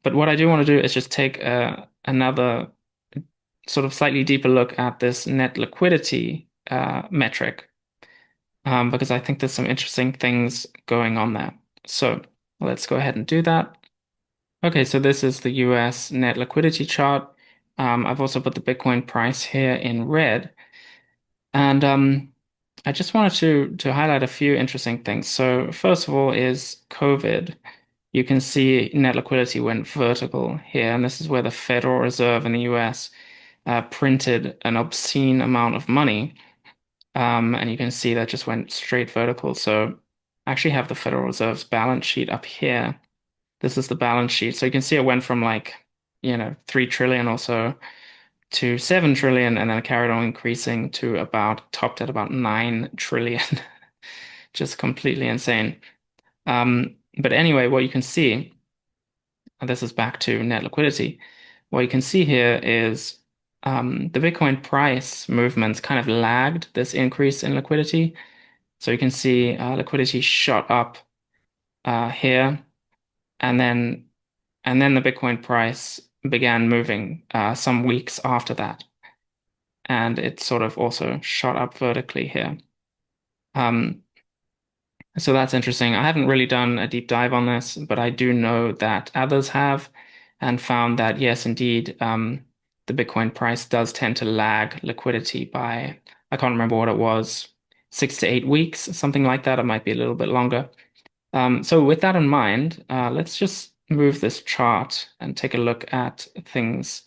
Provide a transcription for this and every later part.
But what I do want to do is just take another sort of slightly deeper look at this net liquidity metric, because I think there's some interesting things going on there. So let's go ahead and do that. Okay, so this is the US net liquidity chart. I've also put the Bitcoin price here in red. And I just wanted to highlight a few interesting things. So first of all is COVID. You can see net liquidity went vertical here, and this is where the Federal Reserve in the US printed an obscene amount of money. And you can see that just went straight vertical. So I actually have the Federal Reserve's balance sheet up here. This is the balance sheet. So you can see it went from like, 3 trillion or so to 7 trillion and then it carried on increasing to about topped at about 9 trillion. Just completely insane. But anyway, what you can see, and this is back to net liquidity. What you can see here is the Bitcoin price movements kind of lagged this increase in liquidity. So you can see liquidity shot up here, and then the Bitcoin price began moving some weeks after that, and it sort of also shot up vertically here. Um, so that's interesting. I haven't really done a deep dive on this, but I do know that others have and found that yes, indeed, the Bitcoin price does tend to lag liquidity by, I can't remember what it was, 6 to 8 weeks, something like that. It might be a little bit longer. So with that in mind, let's just move this chart and take a look at things,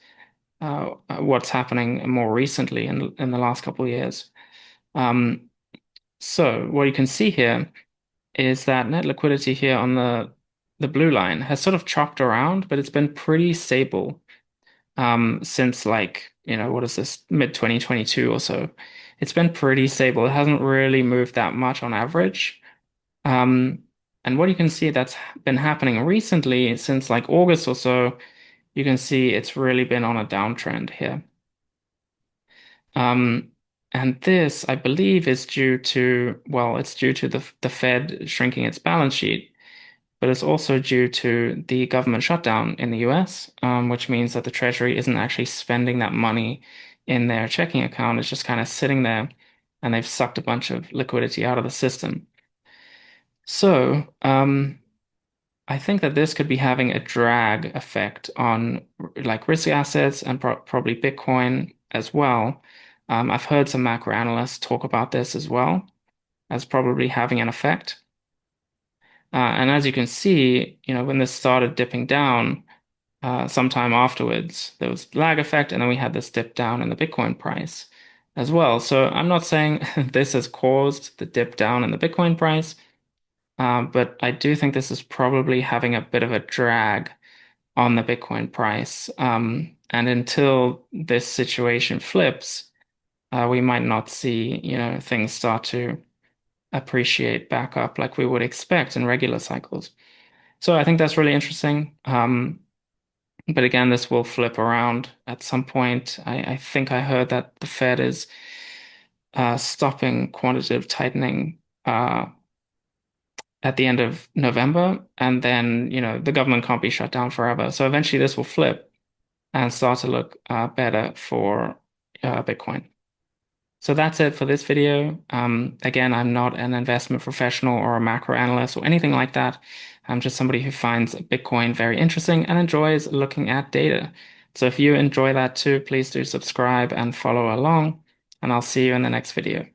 what's happening more recently in the last couple of years. Um, so what you can see here is that net liquidity here on the blue line has sort of chopped around, but it's been pretty stable since like, what is this, mid 2022 or so. It's been pretty stable. It hasn't really moved that much on average. Um, and what you can see that's been happening recently since like August or so, you can see it's really been on a downtrend here. Um, and this, I believe, is due to, well, it's due to the Fed shrinking its balance sheet, but it's also due to the government shutdown in the US, which means that the Treasury isn't actually spending that money in their checking account. It's just kind of sitting there, and they've sucked a bunch of liquidity out of the system. So, I think that this could be having a drag effect on like risk assets and probably Bitcoin as well. I've heard some macro analysts talk about this as well as probably having an effect. And as you can see, when this started dipping down, sometime afterwards, there was lag effect, and then we had this dip down in the Bitcoin price as well. So I'm not saying this has caused the dip down in the Bitcoin price, but I do think this is probably having a bit of a drag on the Bitcoin price. And until this situation flips, we might not see, things start to appreciate back up like we would expect in regular cycles. So I think that's really interesting. But again, this will flip around at some point. I think I heard that the Fed is stopping quantitative tightening at the end of November, and then the government can't be shut down forever. So eventually, this will flip and start to look better for Bitcoin. So that's it for this video. Again, I'm not an investment professional or a macro analyst or anything like that. I'm just somebody who finds Bitcoin very interesting and enjoys looking at data. So if you enjoy that too, please do subscribe and follow along, and I'll see you in the next video.